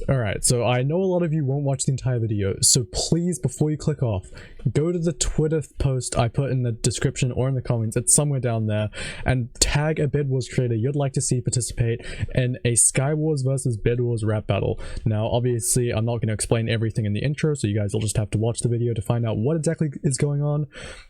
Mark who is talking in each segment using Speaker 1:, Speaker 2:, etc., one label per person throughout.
Speaker 1: Alright, so I know a lot of you won't watch the entire video, so please, before you click off, go to the Twitter post I put in the description or in the comments, it's somewhere down there, and tag a Bedwars creator you'd like to see participate in a Skywars versus Bedwars rap battle. Now, obviously, I'm not going to explain everything in the intro, so you guys will just have to watch the video to find out what exactly is going on,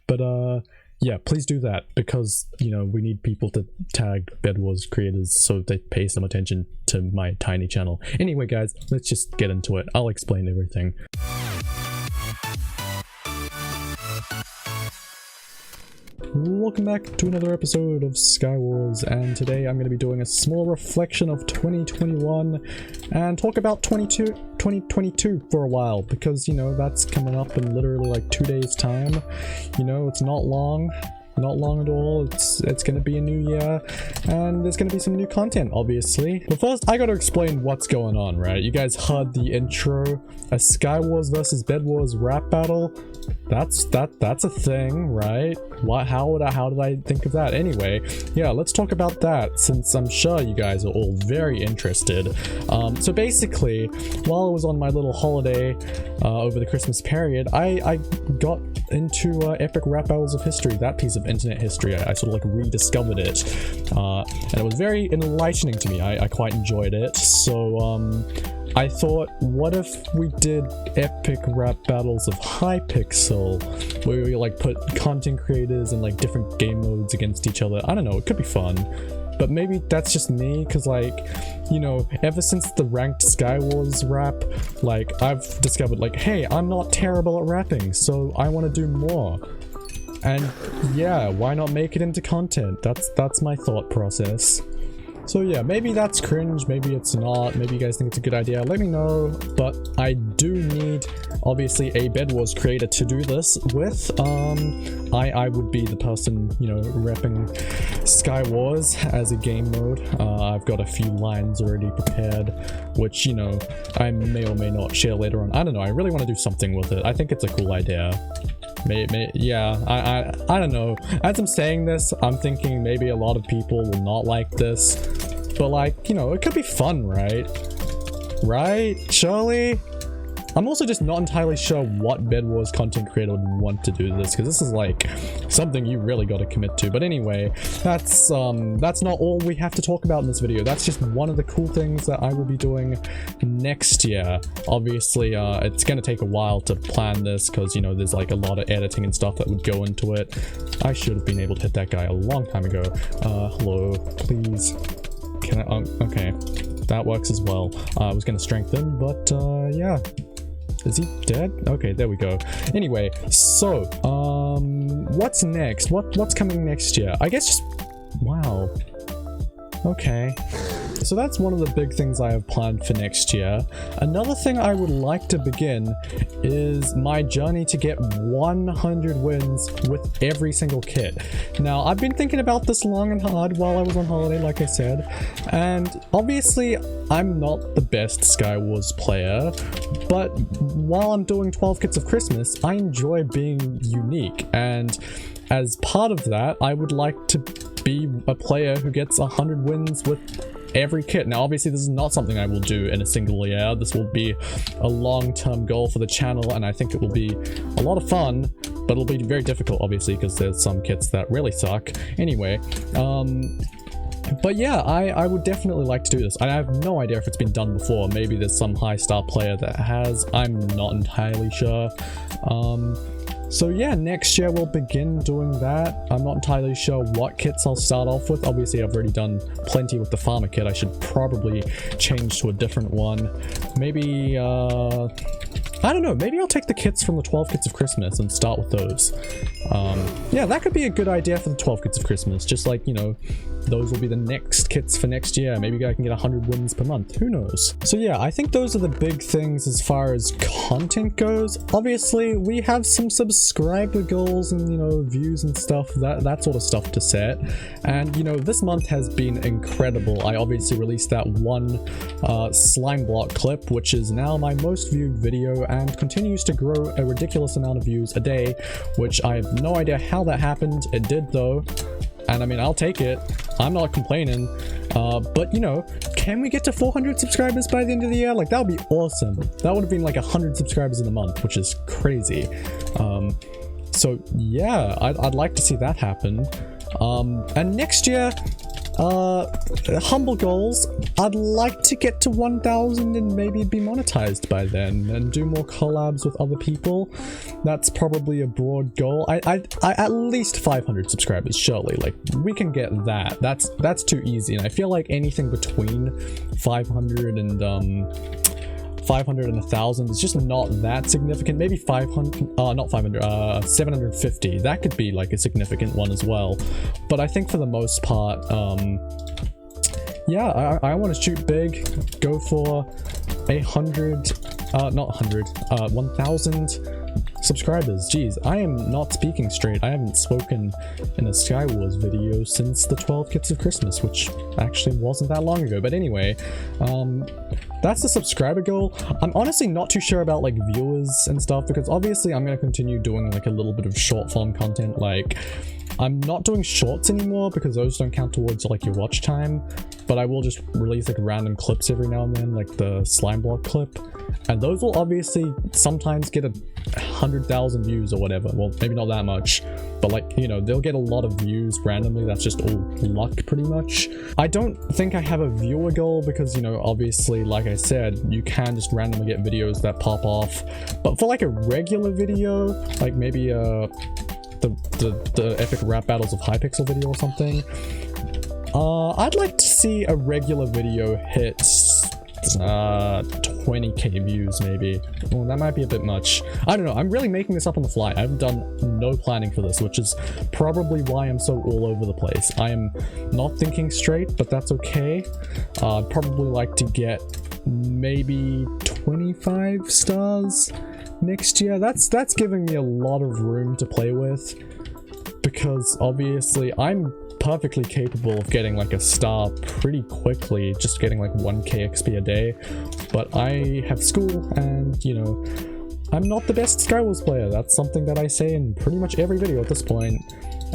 Speaker 1: but yeah, please do that, because, you know, we need people to tag Bedwars creators so they pay some attention to my tiny channel. Anyway, guys, let's just get into it. I'll explain everything. Welcome back to another episode of Skywars, and today I'm going to be doing a small reflection of 2021 and talk about 2022 for a while, because, you know, that's coming up in literally like 2 days time. You know, it's not long at all. It's gonna be a new year, and there's gonna be some new content, obviously. But first, I gotta explain what's going on, right? You guys heard the intro, a Skywars versus Bedwars rap battle. That's a thing, right? What? How did I think of that? Anyway, yeah, let's talk about that, since I'm sure you guys are all very interested. So basically, while I was on my little holiday over the Christmas period, I got into epic rap battles of history, that piece of internet history. I sort of like rediscovered it, and it was very enlightening to me. I quite enjoyed it. So I thought, what if we did epic rap battles of Hypixel, where we like put content creators and like different game modes against each other? I don't know, it could be fun. But maybe that's just me, because, like, you know, ever since the ranked Skywars rap, like, I've discovered, like, hey, I'm not terrible at rapping, so I want to do more. And yeah, why not make it into content? That's my thought process. So yeah, maybe that's cringe, maybe it's not, maybe you guys think it's a good idea, let me know. But I do need, obviously, a Bedwars creator to do this with. I would be the person, you know, repping Skywars as a game mode. I've got a few lines already prepared, which, you know, I may or may not share later on. I don't know, I really want to do something with it. I think it's a cool idea. Yeah, I don't know. As I'm saying this, I'm thinking maybe a lot of people will not like this, but, like, you know, it could be fun, right? Right, surely? I'm also just not entirely sure what Bedwars content creator would want to do this, because this is like something you really got to commit to. But anyway, that's not all we have to talk about in this video. That's just one of the cool things that I will be doing next year. Obviously, it's gonna take a while to plan this, because, you know, there's like a lot of editing and stuff that would go into it. I should have been able to hit that guy a long time ago. Hello, please. Can I? Okay, that works as well. I was gonna strengthen, but yeah. Is he dead? Okay, there we go. Anyway, so, what's next? What's coming next year? I guess just... wow. Okay. So that's one of the big things I have planned for next year. Another thing I would like to begin is my journey to get 100 wins with every single kit. Now, I've been thinking about this long and hard while I was on holiday, like I said, and obviously I'm not the best Skywars player, but while I'm doing 12 kits of Christmas, I enjoy being unique, and as part of that, I would like to be a player who gets 100 wins with every kit. Now, obviously, this is not something I will do in a single year. This will be a long-term goal for the channel, and I think it will be a lot of fun, but it'll be very difficult, obviously, because there's some kits that really suck. Anyway, but yeah, I would definitely like to do this. I have no idea if it's been done before. Maybe there's some high-star player that has. I'm not entirely sure. So yeah, next year we'll begin doing that. I'm not entirely sure what kits I'll start off with. Obviously, I've already done plenty with the farmer kit. I should probably change to a different one. Maybe, I don't know, maybe I'll take the kits from the 12 kits of Christmas and start with those. Yeah, that could be a good idea for the 12 kits of Christmas. Just like, you know, those will be the next kits for next year. Maybe I can get 100 wins per month. Who knows? So yeah, I think those are the big things as far as content goes. Obviously, we have some subscriber goals and, you know, views and stuff, that sort of stuff to set. And, you know, this month has been incredible. I obviously released that one slime block clip, which is now my most viewed video and continues to grow a ridiculous amount of views a day, which I have no idea how that happened. It did though. And I mean, I'll take it. I'm not complaining. But you know, can we get to 400 subscribers by the end of the year? Like, that would be awesome. That would have been like 100 subscribers in a month, which is crazy. So yeah, I'd like to see that happen. And next year, humble goals, I'd like to get to 1,000 and maybe be monetized by then and do more collabs with other people. That's probably a broad goal. I at least 500 subscribers, surely. Like, we can get that. That's too easy, and I feel like anything between 500 and 1,000 is just not that significant. Maybe 500, not 500, 750. That could be like a significant one as well. But I think for the most part, yeah, I want to shoot big, go for 1,000 subscribers. Jeez, I am not speaking straight. I haven't spoken in a Skywars video since the 12 Kits of Christmas, which actually wasn't that long ago. But anyway, that's the subscriber goal. I'm honestly not too sure about like viewers and stuff, because obviously I'm going to continue doing like a little bit of short form content. Like, I'm not doing shorts anymore because those don't count towards like your watch time, but I will just release like random clips every now and then, like the slime block clip, and those will obviously sometimes get 100,000 views or whatever. Well, maybe not that much, but like, you know, they'll get a lot of views randomly. That's just all luck pretty much. I don't think I have a viewer goal because, you know, obviously, like I said, you can just randomly get videos that pop off. But for like a regular video, like maybe the epic rap battles of Hypixel video or something, I'd like to see a regular video hit 20k views maybe. Well, that might be a bit much. I don't know. I'm really making this up on the fly. I've done no planning for this, which is probably why I'm so all over the place. I am not thinking straight, but that's okay. I'd probably like to get maybe 25 stars next year. That's giving me a lot of room to play with, because obviously I'm perfectly capable of getting like a star pretty quickly, just getting like 1k XP a day, but I have school and, you know, I'm not the best Skywars player. That's something that I say in pretty much every video at this point,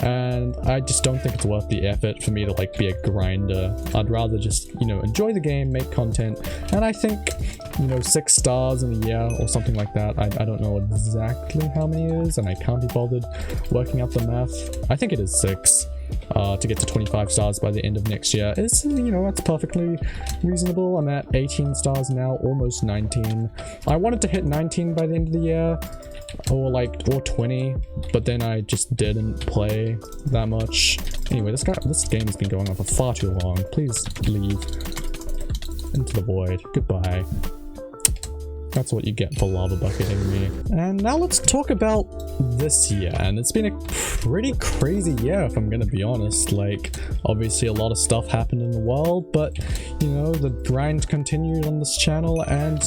Speaker 1: and I just don't think it's worth the effort for me to like be a grinder. I'd rather just, you know, enjoy the game, make content, and I think, you know, 6 stars in a year or something like that. I don't know exactly how many it is, and I can't be bothered working out the math. I think it is 6. To get to 25 stars by the end of next year is, you know, that's perfectly reasonable. I'm at 18 stars now, almost 19. I wanted to hit 19 by the end of the year, or 20, but then I just didn't play that much. Anyway, this game has been going on for far too long. Please leave into the void. Goodbye. That's what you get for lava bucketing me. And now let's talk about this year. And it's been a pretty crazy year, if I'm gonna be honest. Like, obviously a lot of stuff happened in the world, but, you know, the grind continued on this channel and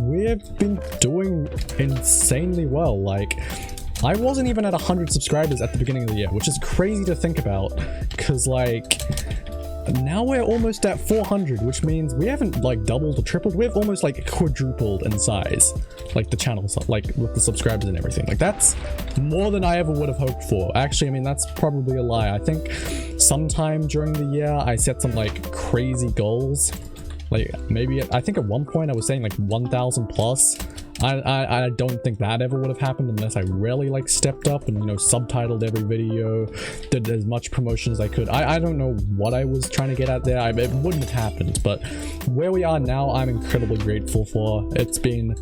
Speaker 1: we've been doing insanely well. Like, I wasn't even at 100 subscribers at the beginning of the year, which is crazy to think about, because like, now we're almost at 400, which means we haven't like doubled or tripled. We've almost like quadrupled in size, like the channel, like with the subscribers and everything. Like, that's more than I ever would have hoped for. Actually, I mean, that's probably a lie. I think sometime during the year I set some like crazy goals. Like, maybe I think at one point I was saying like 1,000 plus. I don't think that ever would have happened unless I really like stepped up and, you know, subtitled every video, did as much promotion as I could. I don't know what I was trying to get at there. It wouldn't have happened, but where we are now, I'm incredibly grateful for. It's been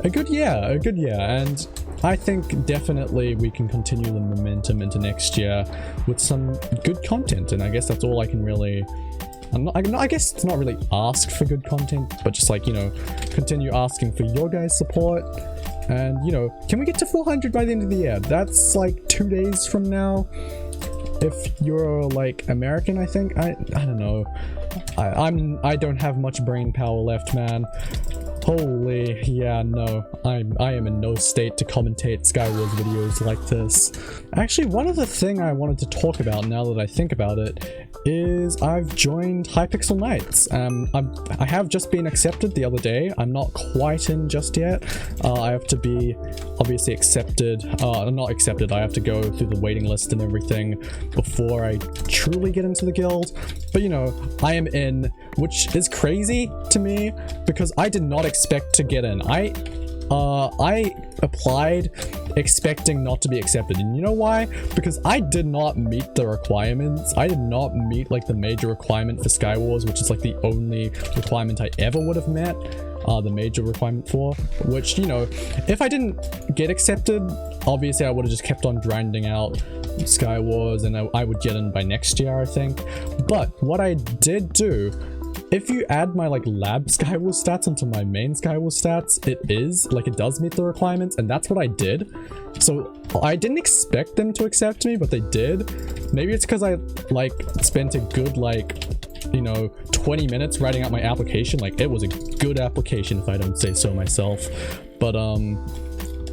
Speaker 1: a good year, and I think definitely we can continue the momentum into next year with some good content, and I guess that's all I can really... I guess it's not really ask for good content, but just like, you know, continue asking for your guys' support. And, you know, can we get to 400 by the end of the year? That's like 2 days from now. If you're like American, I think. I don't know. I don't have much brain power left, man. Holy, yeah, no, I am in no state to commentate Skywars videos like this. Actually, one other thing I wanted to talk about now that I think about it is I've joined Hypixel Knights. I have just been accepted the other day. I'm not quite in just yet. I have to be obviously accepted, not accepted, I have to go through the waiting list and everything before I truly get into the guild. But you know, I am in, which is crazy to me because I did not expect to get in. I applied expecting not to be accepted, and you know why? Because I did not meet the requirements. I did not meet like the major requirement for Skywars, which is like the only requirement I ever would have met. The major requirement for, which, you know, if I didn't get accepted, obviously I would have just kept on grinding out Skywars and I would get in by next year, I think. But what I did do, if you add my like lab Skywars stats onto my main Skywars stats, it does meet the requirements, and that's what I did. So I didn't expect them to accept me, but they did. Maybe it's because I like spent a good you know, 20 minutes writing out my application. Like, it was a good application if I don't say so myself. But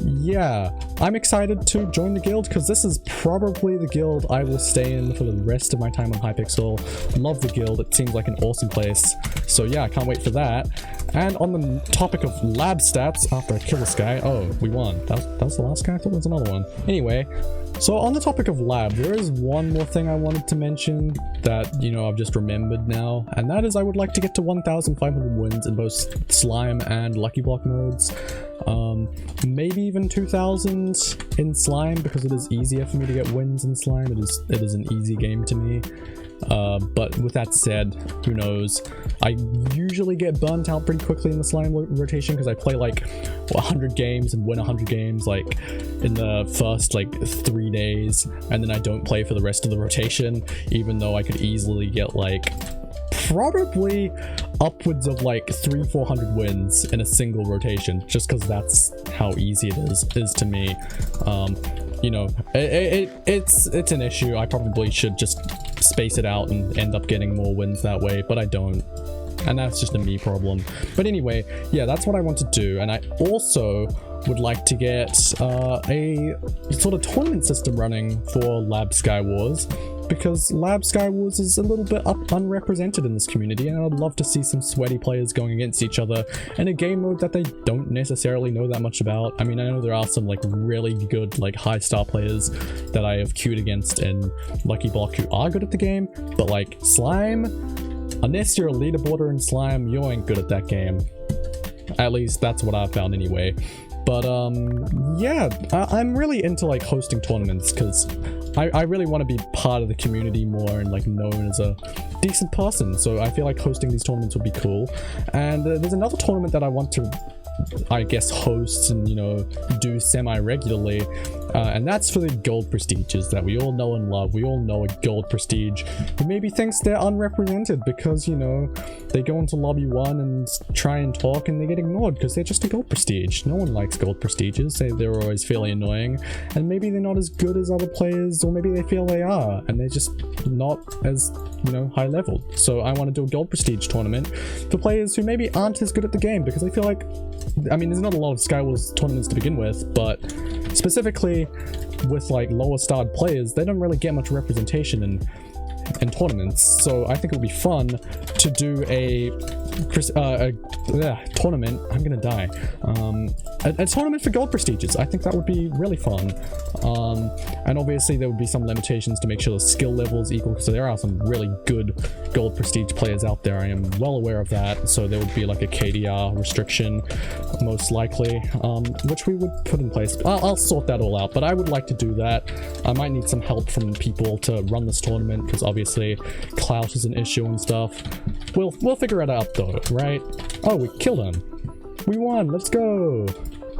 Speaker 1: yeah, I'm excited to join the guild because this is probably the guild I will stay in for the rest of my time on Hypixel. Love the guild, it seems like an awesome place. So yeah, I can't wait for that. And on the topic of lab stats, after I kill this guy, oh, we won. That was the last guy? I thought there was another one. Anyway, so on the topic of lab, there is one more thing I wanted to mention that, you know, I've just remembered now, and that is I would like to get to 1,500 wins in both Slime and Lucky Block modes. Maybe even 2,000 in Slime, because it is easier for me to get wins in Slime. It is an easy game to me. But with that said, who knows? I usually get burnt out pretty quickly in the Slime rotation because I play like 100 games and win 100 games like in the first like 3 days, and then I don't play for the rest of the rotation, even though I could easily get like probably upwards of like 300-400 wins in a single rotation, just because that's how easy it is to me. You know, it's an issue. I probably should just space it out and end up getting more wins that way, but I don't, and that's just a me problem. But anyway, yeah, that's what I want to do. And I also would like to get a sort of tournament system running for Lab Skywars, because Lab Skywars is a little bit unrepresented in this community, and I'd love to see some sweaty players going against each other in a game mode that they don't necessarily know that much about. I mean, I know there are some like really good like high star players that I have queued against in Lucky Block who are good at the game, but like Slime, unless you're a leaderboarder in Slime, you ain't good at that game. At least that's what I've found anyway. But yeah, I'm really into like hosting tournaments because I really want to be part of the community more and like known as a decent person. So I feel like hosting these tournaments would be cool. And there's another tournament that I want to, I guess, host and, you know, do semi-regularly, and that's for the gold prestiges that we all know and love. We all know a gold prestige who maybe thinks they're unrepresented because, you know, they go into lobby 1 and try and talk and they get ignored because they're just a gold prestige. No one likes gold prestiges. They're always fairly annoying, and maybe they're not as good as other players, or maybe they feel they are and they're just not as, you know, high level. So I want to do a gold prestige tournament for players who maybe aren't as good at the game, because I feel like, I mean, there's not a lot of Skywars tournaments to begin with, but specifically with like lower starred players, they don't really get much representation in tournaments. So I think it would be fun to do a tournament. I'm gonna die. A tournament for gold prestiges. I think that would be really fun. And obviously there would be some limitations to make sure the skill level is equal, because there are some really good gold prestige players out there. I am well aware of that. So there would be like a KDR restriction, most likely, which we would put in place. I'll sort that all out, but I would like to do that. I might need some help from people to run this tournament, because obviously clout is an issue and stuff. We'll figure it out though, right? Oh, we killed him. We won, let's go.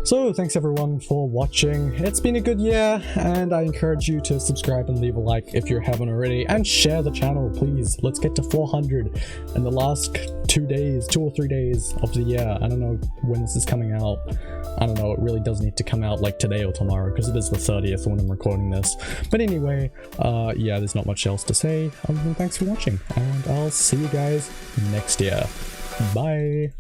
Speaker 1: So thanks everyone for watching. It's been a good year, and I encourage you to subscribe and leave a like if you haven't already, and share the channel, please. Let's get to 400 in the last 2 or 3 days of the year. I don't know when this is coming out. I don't know, it really does need to come out like today or tomorrow, because it is the 30th when I'm recording this. But anyway, yeah, there's not much else to say other than thanks for watching, and I'll see you guys next year. Bye!